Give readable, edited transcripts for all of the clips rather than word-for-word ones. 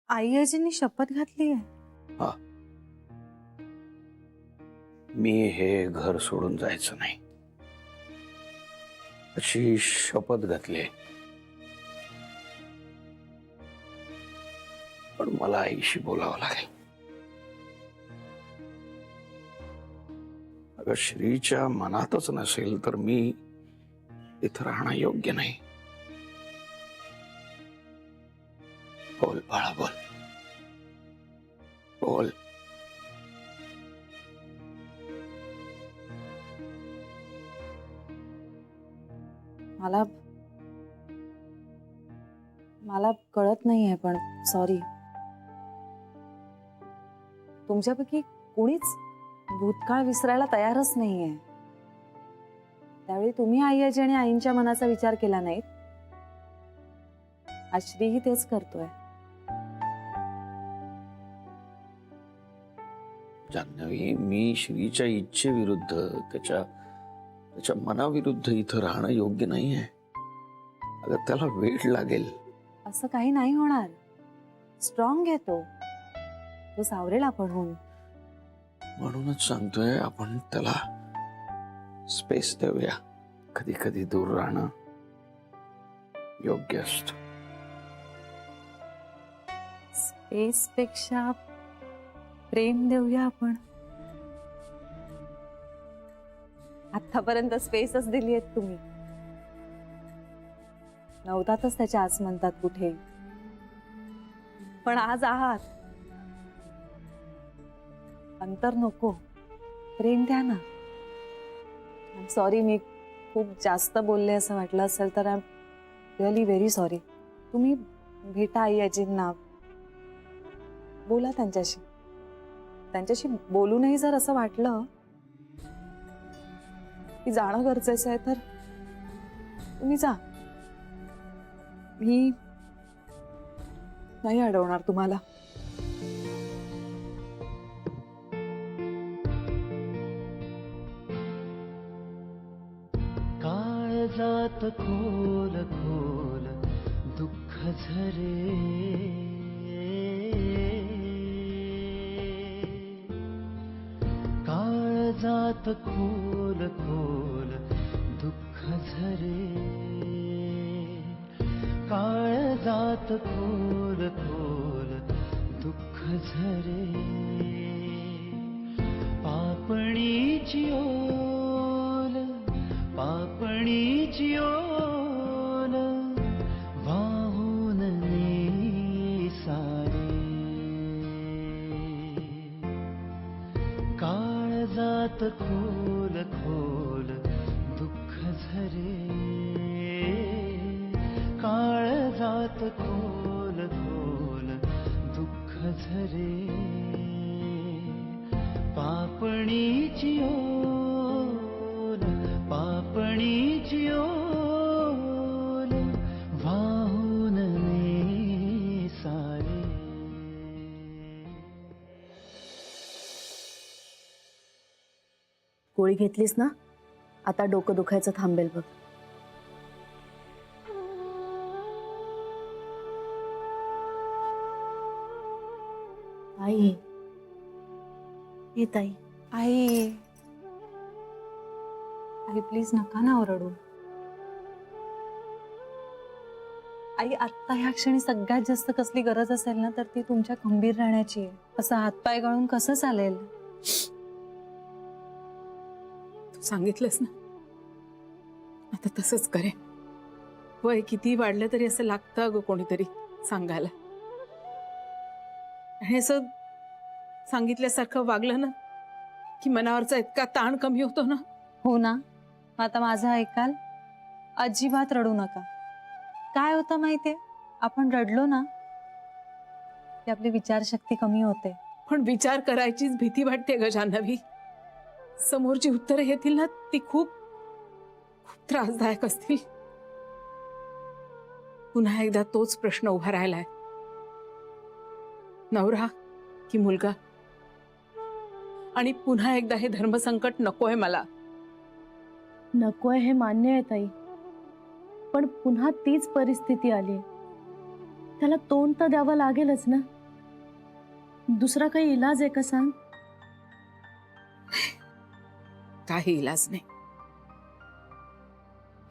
आई आजींनी शपथ घातली आहे. हा, मी हे घर सोडून जायचं नाही अशी शपथ घातली आहे. पण मला आईशी बोलावं लागेल. अगं श्रीच्या मनातच नसेल तर मी इथं राहणं योग्य नाही. बोल बाळा, बोल बोल. मला मला कळत नाहीये, पण सॉरी. तुमच्यापैकी कोणीच भूतकाळ विसरायला तयारच नाहीये. त्यावेळी तुम्ही आई आजी आणि आईंच्या मनाचा विचार केला नाहीत. आज श्रीही तेच करतोय. जान्हवी, मी श्रीच्या इच्छेविरुद्ध त्याच्या मनाविरुद्ध इथं राहणं योग्य नाहीये. अगं त्याला वेळ लागेल. असं काही नाही होणार. स्ट्रॉंग आहे तो. तो सावरेल आपणहून. म्हणूनच सांगतोय, आपण त्याला स्पेस देऊया. कधी कधी दूर राहणं योग्य असतं. स्पेस पेक्षा प्रेम देऊया आपण. आतापर्यंत स्पेसच दिली आहेत तुम्ही. नव्हतातच त्याच्या आज म्हणतात कुठे. पण आज आहात. अंतर नको, प्रेम द्या ना. सॉरी, मी खूप जास्त बोलले असं वाटलं असेल तर I am really very sorry. तुम्ही भेटा आई आजींना, बोला त्यांच्याशी. त्यांच्याशी बोलूनही जर असं वाटलं की जाणं गरजेचं आहे तर तुम्ही जा. मी नाही अडवणार तुम्हाला. काळजात खोल खोल दुःख झरे, काळजात खोल खोल दुःख झरे, काळजात खोल खोल दुःख झरे. पापणीची ओल, पापणीची ओल वाहून सारे. काळजात खोल खोल दुःख झरे, काळजात खोल खोल दुःख झरे. पापणीची ओल, पापणीची ओल वाहून सारे. गोळी घेतलीस ना, आता डोकं दुखायचं थांबेल बघ. आई, ये ताई. आई, आई प्लीज नका ना ओरडू. आई, आत्ता ह्या क्षणी सगळ्यात जास्त कसली गरज असेल ना, तर ती तुमच्या खंबीर राहण्याची आहे. असं हातपाय गळून कसं चालेल? तू सांगितलंस ना, आता तसंच करे. वय किती वाढलं तरी असं लागतं अगं कोणीतरी सांगायला. आणि असं सांगितल्यासारखं वागलं ना की मनावरचा इतका ताण कमी होतो ना. हो ना. आता माझं ऐकाल? अजिबात रडू नका. काय होतं माहितीये, आपण रडलो ना की आपली विचारशक्ती कमी होते. पण विचार करायचीच भीती वाटते ग जान्हवी. समोरची उत्तरं येतील ना, ती खूप खूप त्रासदायक असतील. पुन्हा एकदा तोच प्रश्न उभा राहिलाय, नवरा की मुलगा. आणि पुन्हा एकदा हे धर्मसंकट नकोय मला. नकोय हे मान्य आहे ताई, पण पुन्हा तीच परिस्थिती आली. त्याला तोंड तर द्यावं लागेलच ना. दुसरा काही इलाज आहे का सांग? काही इलाज नाही.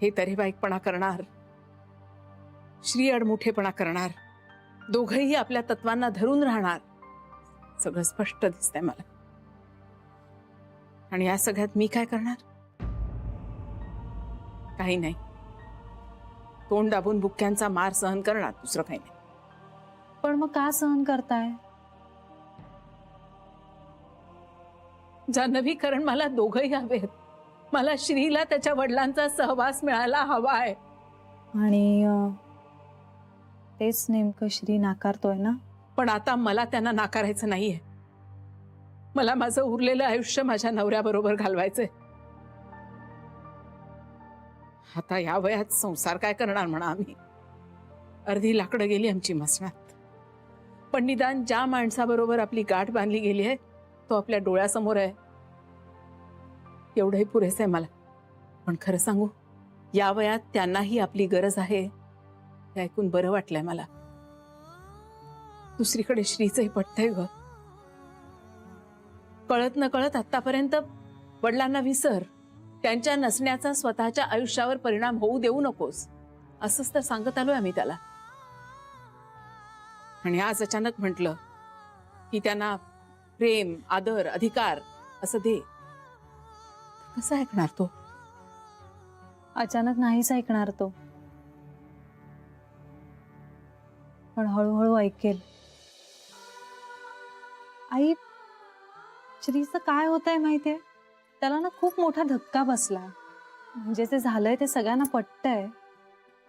हे तरेबाईकपणा करणार, श्री अडमुठेपणा करणार, दोघंही आपल्या तत्वांना धरून राहणार, सगळं स्पष्ट दिसतंय मला. आणि या सगळ्यात मी काय करणार? काही नाही. तोंड दाबून बुक्क्यांचा मार सहन करणार, दुसरं काही नाही. पण मग का सहन करताय? जान्हवी, कारण मला दोघंही हवेत. मला श्रीला त्याच्या वडिलांचा सहवास मिळायला हवाय. आणि तेच नेमकं श्री नाकारतोय ना. पण आता मला त्यांना नाकारायचं नाहीये. मला माझं उरलेलं आयुष्य माझ्या नवऱ्याबरोबर घालवायचंय. आता या वयात संसार काय करणार म्हणा आम्ही. अर्धी लाकडं गेली आमची मसणात. पण निदान ज्या माणसाबरोबर आपली गाठ बांधली गेली आहे तो आपल्या डोळ्यासमोर आहे, एवढंही पुरेसं आहे मला. पण खरं सांगू, या वयात त्यांनाही आपली गरज आहे हे ऐकून बरं वाटलंय मला. दुसरीकडे श्रीचंही पटतंय ग. कळत न कळत आतापर्यंत वडिलांना विसर, त्यांच्या नसण्याचा स्वतःच्या आयुष्यावर परिणाम होऊ देऊ नकोस, असंच तर सांगत आलोय आम्ही त्याला. आणि आज अचानक म्हटलं की त्यांना प्रेम, आदर, अधिकार असं दे. कसं ऐकणार तो? अचानक नाहीच ऐकणार तो, पण हळूहळू ऐकेल. आई, श्रीचं काय होतंय माहितीये? त्याला ना खूप मोठा धक्का बसला. म्हणजे जे झालंय ते सगळ्यांना पटतंय,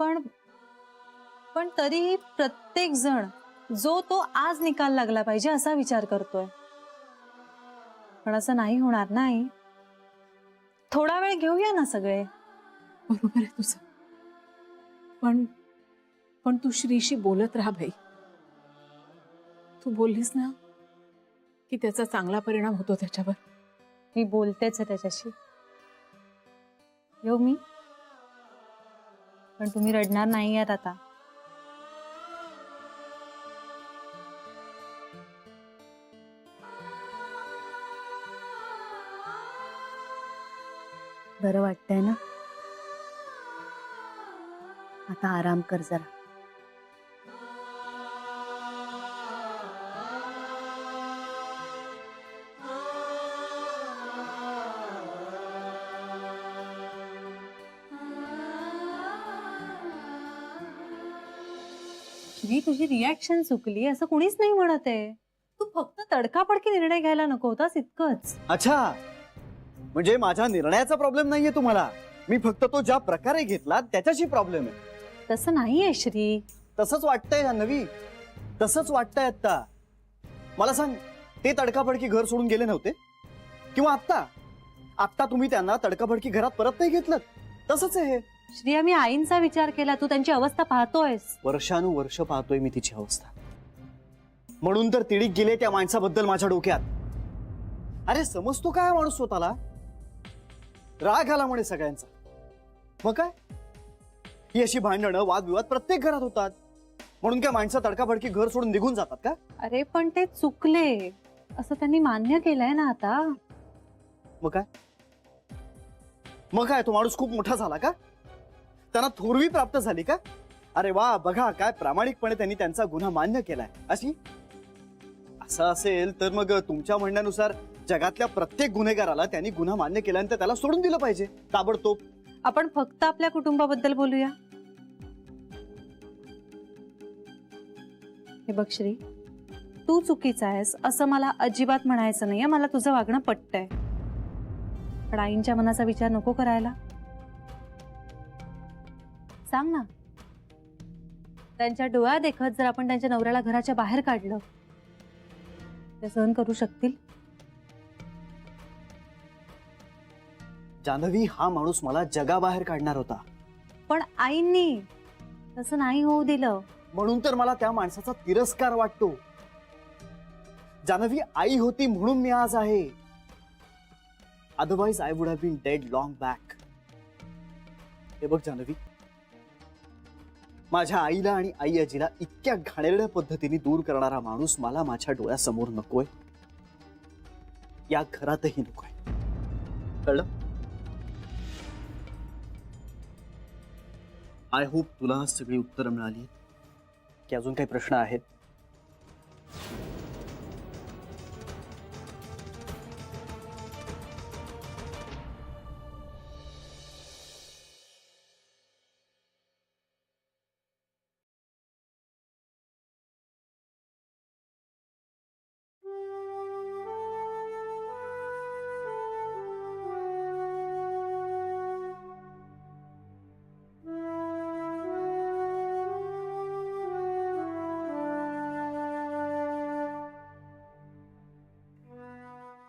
पण तरीही प्रत्येक जण जो तो आज निकाल लागला पाहिजे असा विचार करतोय. पण असं नाही होणार नाही. थोडा वेळ घेऊया ना सगळे. बरोबर आहे तुझं. पण तू श्रीशी बोलत राहा भाई. तू बोललीस ना की त्याचा चांगला परिणाम होतो त्याच्यावर. मी बोलतेच आहे त्याच्याशी. येऊ मी? पण तुम्ही रडणार नाही आहात आता. बरं वाटतंय ना? आता आराम कर जरा. श्री, तुझी रिॲक्शन चुकली असं कुणीच नाही म्हणत आहे. तू फक्त तडकाफडकी निर्णय घ्यायला नको होतास, इतकंच. अच्छा, म्हणजे माझ्या निर्णयाचा प्रॉब्लेम नाहीये तुम्हाला. मी फक्त तो ज्या प्रकारे घेतला त्याच्याशी प्रॉब्लेम आहे. तसं नाहीये श्री. तसंच वाटतंय जान्हवी, तसंच वाटतंय आता. मला सांग, ते तडकाफडकी घर सोडून गेले नव्हते? किंवा आत्ता तुम्ही त्यांना तडकाफडकी घरात परत नाही घेतलं? तसंच आहे हे. श्री, आम्ही आईंचा विचार केला. तू त्यांची अवस्था पाहतोयस. वर्षानुवर्ष पाहतोय मी तिची अवस्था. म्हणून तर तिडीक गेले त्या माणसाबद्दल माझ्या डोक्यात. अरे समजतो काय माणूस स्वतःला? राग आला म्हणे सगळ्यांचा. मग काय, ही अशी भांडणं, वादविवाद प्रत्येक घरात होतात. म्हणून काय माणसं तडकाफडकी घर सोडून निघून जातात का? अरे पण ते चुकले असं त्यांनी मान्य केलंय ना आता. मग काय तो माणूस खूप मोठा झाला का? त्यांना थोरवी प्राप्त झाली का? अरे वा, बघा काय प्रामाणिकपणे त्यांनी त्यांचा गुन्हा मान्य केलाय. असं असेल तर मग तुमच्या म्हणण्यानुसार जगातल्या प्रत्येक गुन्हेगाराला त्यांनी गुन्हा मान्य केल्यानंतर त्याला सोडून दिलं पाहिजे ताबडतोब. आपण फक्त आपल्या कुटुंबाबद्दल बोलूया. हे बघ श्री, तू चुकीचा आहेस असं मला अजिबात म्हणायचं नाहीये. मला तुझं वागणं पटतंय. पण आईंच्या मनाचा विचार नको करायला. सांग ना, त्यांच्या डोळ्या देखत जर आपण त्यांच्या नवऱ्याला घराच्या बाहेर काढलं, ते सहन करू शकतील? जान्हवी, हा माणूस मला जगाबाहेर काढणार होता. पण आईंनी तसं नाही होऊ दिलं. म्हणून तर मला त्या माणसाचा तिरस्कार वाटतो. जान्हवी आई होती म्हणून मी आज आहे. Otherwise I would have been dead long back. हे बघ जान्हवी, माझ्या आईला आणि आई आजीला इतक्या घाणेरड्या पद्धतीने दूर करणारा माणूस मला माझ्या डोळ्यासमोर नकोय, या घरातही नकोय. कळलं? आय होप तुला सगळी उत्तरं मिळाली की अजून काही प्रश्न आहेत?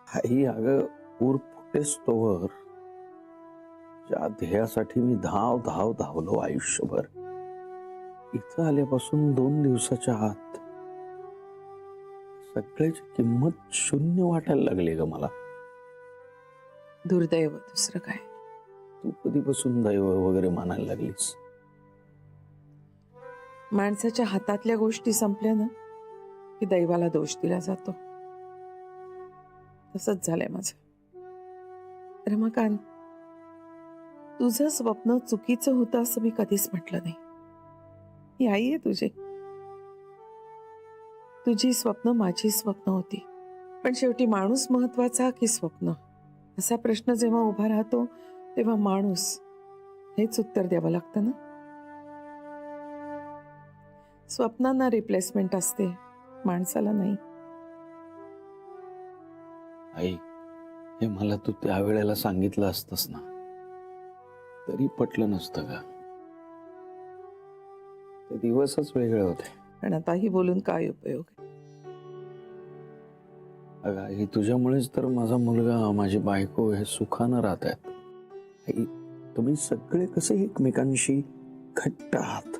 आई अगं ऊर फुटेस तोवर ज्या ध्येयासाठी मी धावलो आयुष्यभर, इथं आल्यापासून 2 दिवसाच्या आत सगळ्याची किंमत शून्य वाटायला लागली ग मला. दुर्दैव, दुसरं काय. तू कधीपासून दैव वगैरे मानायला लागलीस? माणसाच्या हातातल्या गोष्टी संपल्या ना की दैवाला दोष दिला जातो. तसंच झालंय माझं. रमाकांत, तुझं स्वप्न चुकीचं होतं असं मी कधीच म्हटलं नाही. ही आई आहे तुझी. तुझी स्वप्न माझी स्वप्न होती. पण शेवटी माणूस महत्वाचा की स्वप्न, असा प्रश्न जेव्हा उभा राहतो तेव्हा माणूस हेच उत्तर द्यावं लागतं ना. स्वप्नांना रिप्लेसमेंट असते, माणसाला नाही. आई, हे मला तू त्यावेळेला सांगितलं असतंस ना तरी पटलं नसतं का? ते दिवसच वेगळे होते. पण आताही बोलून काय उपयोग आहे? अगं आई, तुझ्यामुळेच तर माझा मुलगा, माझी बायको हे सुखानं राहत आहेत. आई, तुम्ही सगळे कसे एकमेकांशी घट्ट आहात.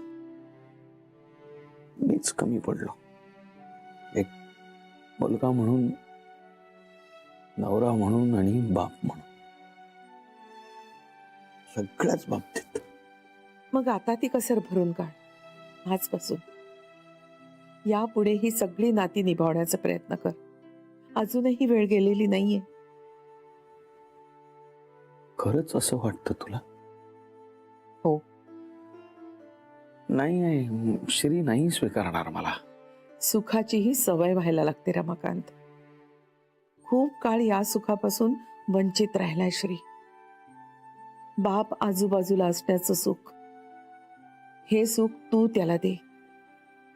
मीच कमी पडलो. एक मुलगा म्हणून, नवरा म्हणून आणि बाप म्हणून, सगळ्याच बाबतीत. मग आता ती कसर भरून काढ आजपासून. यापुढे ही सगळी नाती निभावण्याचा प्रयत्न कर. अजूनही वेळ गेलेली नाहीये. खरंच असं वाटतं तुला? हो. नाही आई, श्री नाही स्वीकारणार मला. सुखाचीही सवय व्हायला लागते रमाकांत. खूप काळ या सुखापासून वंचित राहिलाय श्री. बाप आजूबाजूला असण्याचं सुख, हे सुख तू त्याला दे,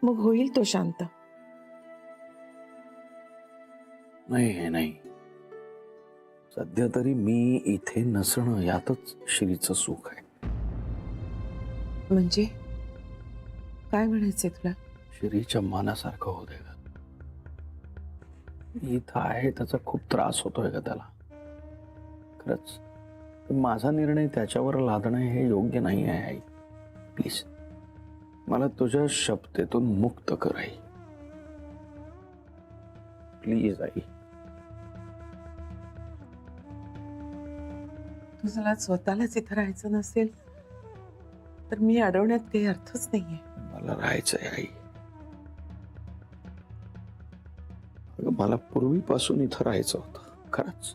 मग होईल तो शांत. नाही, सध्या तरी मी इथे नसणं यातच श्रीचं सुख आहे. म्हणजे काय म्हणायचंय तुला? श्रीच्या मनासारखं होऊ दे ग. इथं आहे त्याचा खूप त्रास होतोय का त्याला? खरंच माझा निर्णय त्याच्यावर लादणं हे योग्य नाही आहे आई. प्लीज मला तुझ्या शब्देतून मुक्त कर आई. Please I. तुझ्याला स्वतःलाच इथं राहायचं नसेल तर मी अडवण्यात काही अर्थच नाहीये. मला राहायचंय आई. अगं मला पूर्वीपासून इथं राहायचं होतं खरंच.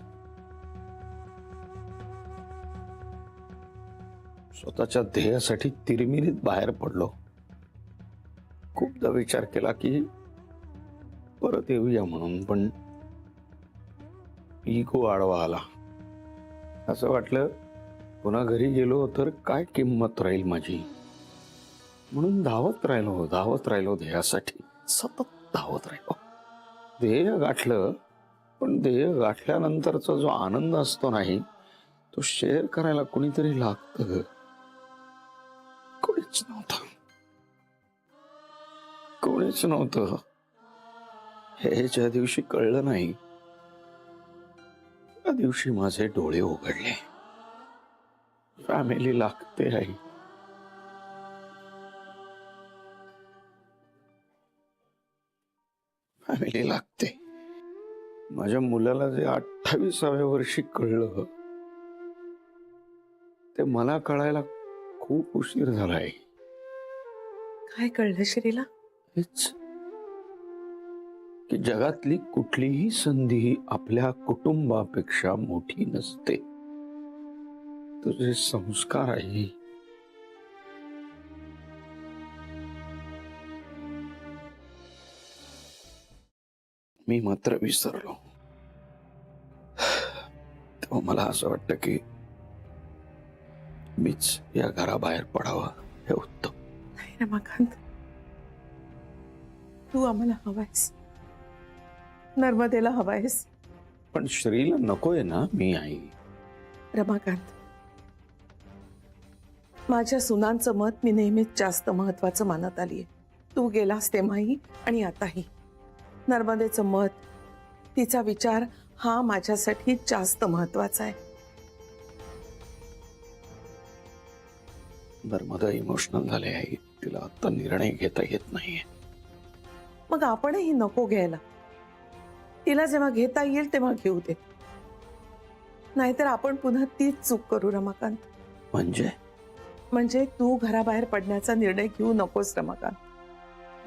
स्वतःच्या ध्येयासाठी तिरमिरीत बाहेर पडलो. खूपदा विचार केला की परत येऊया म्हणून, पण इगो आडवा आला. असं वाटलं पुन्हा घरी गेलो तर काय किंमत राहील माझी, म्हणून धावत राहिलो ध्येयासाठी. सतत धावत राहिलो. ध्येय गाठलं, पण ध्येय गाठल्यानंतरचा जो आनंद असतो नाही तो शेअर करायला कोणीतरी लागतं. कोणीच नव्हतं. हे ज्या दिवशी कळलं नाही त्या दिवशी माझे डोळे उघडले. फॅमिली लागते आई. फॅमिली लागते. माझ्या मुलाला जे 28व्या वर्षी कळलं ते मला कळायला खूप उशीर झालाय. काय कळलं श्रीला? हेच की जगातली कुठलीही संधी आपल्या कुटुंबापेक्षा मोठी नसते. तुझे संस्कार आई, मी मात्र विसरलो. तेव्हा मला असं वाटतं की मीच या घराबाहेर पडावं हे उत्तम. नाही रमाकांत, तू आम्हाला हवायस, नर्मदेला हवायस. पण श्रीला नकोय ना मी आई. रमाकांत, माझ्या सुनांचं मत मी नेहमीच जास्त महत्वाचं मानत आलीये. तू गेलास तेव्हाही आणि आताही. नर्मदेचं मत, तिचा विचार हा माझ्यासाठी जास्त महत्वाचा आहे. नर्मदा इमोशनल झाले आई. तिला आता निर्णय घेता येत नाहीये. मग आपणही नको घ्यायला. तिला जेव्हा घेता येईल तेव्हा घेऊ दे. नाहीतर आपण पुन्हा तीच चूक करू रमाकांत. म्हणजे तू घराबाहेर पडण्याचा निर्णय घेऊ नकोस रमाकांत.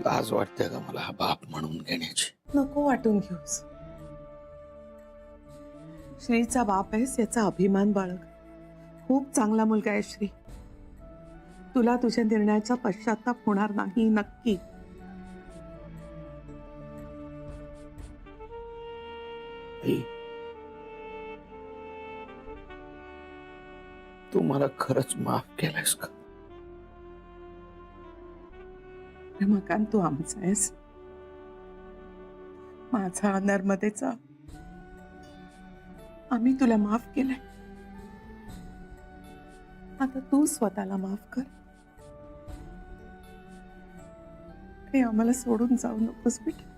लाज वाटते का मला हा बाप म्हणून घेण्याची? नको वाटून घेऊस. श्रीचा बाप आहेस याचा अभिमान बाळग. खूप चांगला मुलगा आहे श्री. तुला तुझ्या निर्णयाचा पश्चाताप होणार नाही, नक्की. आई, तू मला खरंच माफ केलंस का? रमाकांत, तू आमचा आहेस, माझा, नर्मदेचा. आम्ही तुला माफ केलंय. आता तू स्वतःला माफ कर. हे आम्हाला सोडून जाऊ नकोस बेटा.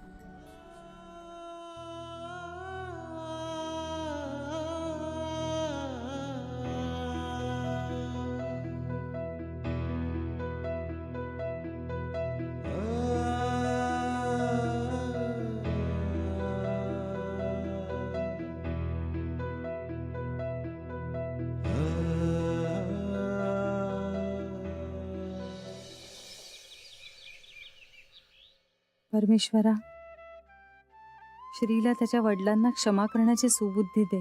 परमेश्वरा, श्रीला त्याच्या वडिलांना क्षमा करण्याची सुबुद्धी दे.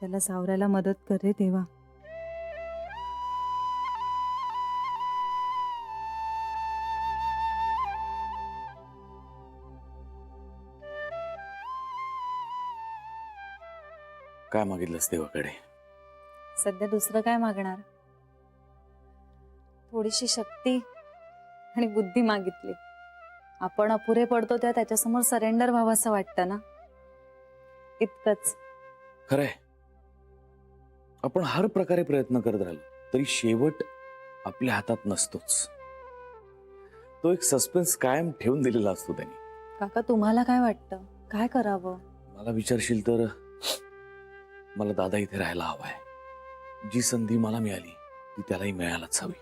त्याला सावरायला मदत कर रे देवा. काय मागितलंस देवाकडे? सध्या दुसरं काय मागणार? थोडीशी शक्ती आणि बुद्धी मागितली. आपण अपुरे पडतो त्या त्याच्यासमोर सरेंडर व्हावं असं वाटतं ना, इतकंच. खरंय, आपण हर प्रकारे प्रयत्न करत राहिलो तरी शेवट आपल्या हातात नसतोच. तो एक सस्पेन्स कायम ठेवून दिलेला असतो त्यांनी. काका, तुम्हाला काय वाटतं, काय करावं? मला विचारशील तर मला दादा इथे राहायला हवाय. जी संधी मला मिळाली ती त्यालाही मिळायलाच हवी.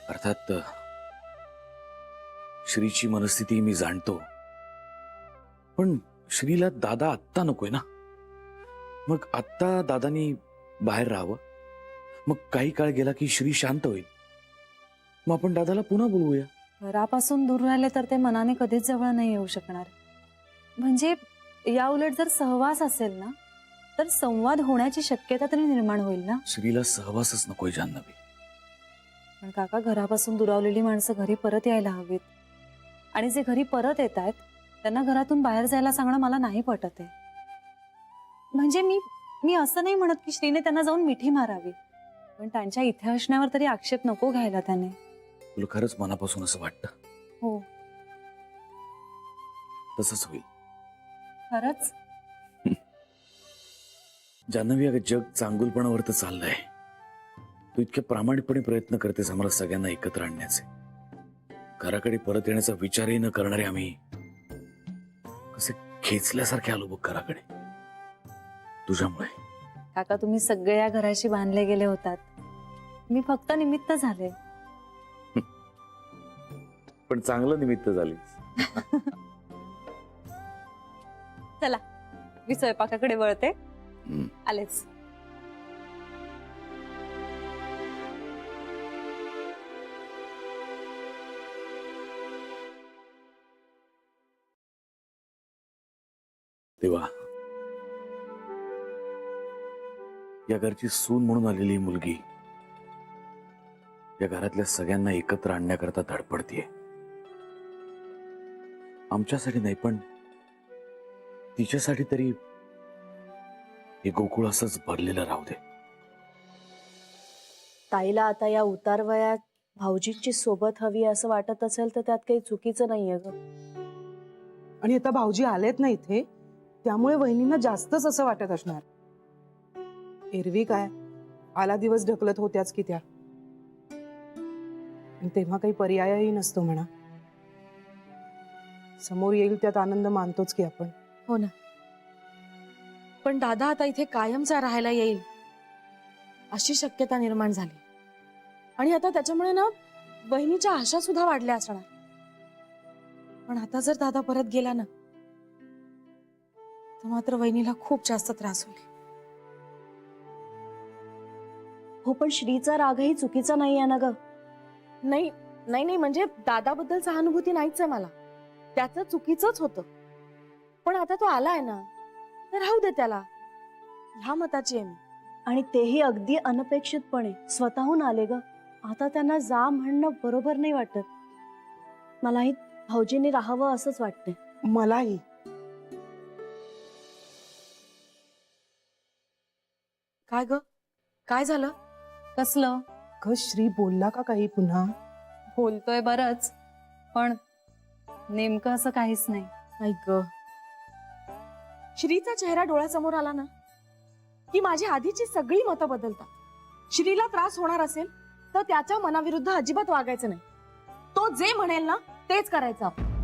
अर्थात श्रीची मनस्थिती मी जाणतो, पण श्रीला दादा आत्ता नकोय ना. मग आत्ता दादानी बाहेर राहावं. मग काही काळ गेला की श्री शांत होईल. मग आपण दादाला पुन्हा बोलवूया. घरापासून दूर राहिले तर ते मनाने कधीच जवळ नाही येऊ शकणार. म्हणजे या उलट जर सहवास असेल ना, तर संवाद होण्याची शक्यता तरी निर्माण होईल ना. श्रीला सहवासच नकोय जान्हवी. पण काका, घरापासून दुरावलेली माणसं घरी परत यायला हवीत. आणि जे घरी परत येत आहेत त्यांना घरातून बाहेर जायला सांगणं मला नाही पटत आहे. म्हणजे मी असं नाही म्हणत की श्रीने त्यांना जाऊन मिठी मारावी, पण त्यांच्या इथे असण्यावर तरी आक्षेप नको घ्यायला त्याने. तुला खरंच मनापासून असं वाटतं? हो, तसंच होईल. खरंच. जान्हवी, अगं जग चांगुलपणावर तर चाललंय. तू इतके प्रामाणिकपणे प्रयत्न करतेस आम्हाला सगळ्यांना एकत्र आणण्याचे. घराकडे परत येण्याचा विचारही न करणारे आम्ही कसे खेचल्यासारखे आलो बघ घराकडे, तुझ्यामुळे. काका, तुम्ही सगळे या घराशी बांधले गेले होतात. मी फक्त निमित्त झाले. पण चांगलं निमित्त झालीस. चला, मी स्वयंपाकाकडे वळते. हम्म. आलेच. देवा, या घरची सून म्हणून आलेली ही मुलगी या घरातल्या सगळ्यांना एकत्र आणण्याकरता धडपडतीये. आमच्यासाठी नाही पण तिच्यासाठी तरी हे गोकुळ असंच भरलेलं राहू दे. ताईला आता या उतार वयात भाऊजींची सोबत हवी असं वाटत असेल तर त्यात काही चुकीचं नाहीये ग. आणि आता भाऊजी आलेत ना इथे, त्यामुळे वहिनींना जास्तच असं वाटत असणार. एरवी काय आला दिवस ढकलत होत्याच की त्या, आणि तेव्हा काही पर्यायही नसतो म्हणा. समोर येईल त्यात आनंद मानतोच की आपण. हो ना, पण दादा आता इथे कायमचा राहायला येईल अशी शक्यता निर्माण झाली. आणि आता त्याच्यामुळे ना बहिणीच्या आशा सुद्धा वाढल्या असणार. पण आता जर दादा परत गेला ना तर मात्र वहिनीला खूप जास्त त्रास होईल. हो, पण श्रीचा रागही चुकीचा नाही आहे ना ग. नाही नाही नाही, म्हणजे दादाबद्दल सहानुभूती नाहीच आहे मला. त्याचं चुकीचंच होतं. पण आता तो आलाय ना तर राहू दे त्याला, ह्या मताची आहे मी. आणि तेही अगदी अनपेक्षितपणे स्वतःहून आले ग. आता त्यांना जा म्हणणं बरोबर नाही वाटत. मलाही भाऊजींनी राहावं असंच वाटतंय. मलाही. काय ग, काय झालं? कसलं? ग श्री बोलला का काही पुन्हा? बोलतोय बरंच, पण नेमकं असं काहीच नाही. ऐक ग, श्रीचा चेहरा डोळ्यासमोर आला ना की माझी आधीची सगळी मतं बदलतात. श्रीला त्रास होणार असेल तर त्याच्या मनाविरुद्ध अजिबात वागायचं नाही. तो जे म्हणेल ना तेच करायचं आपण.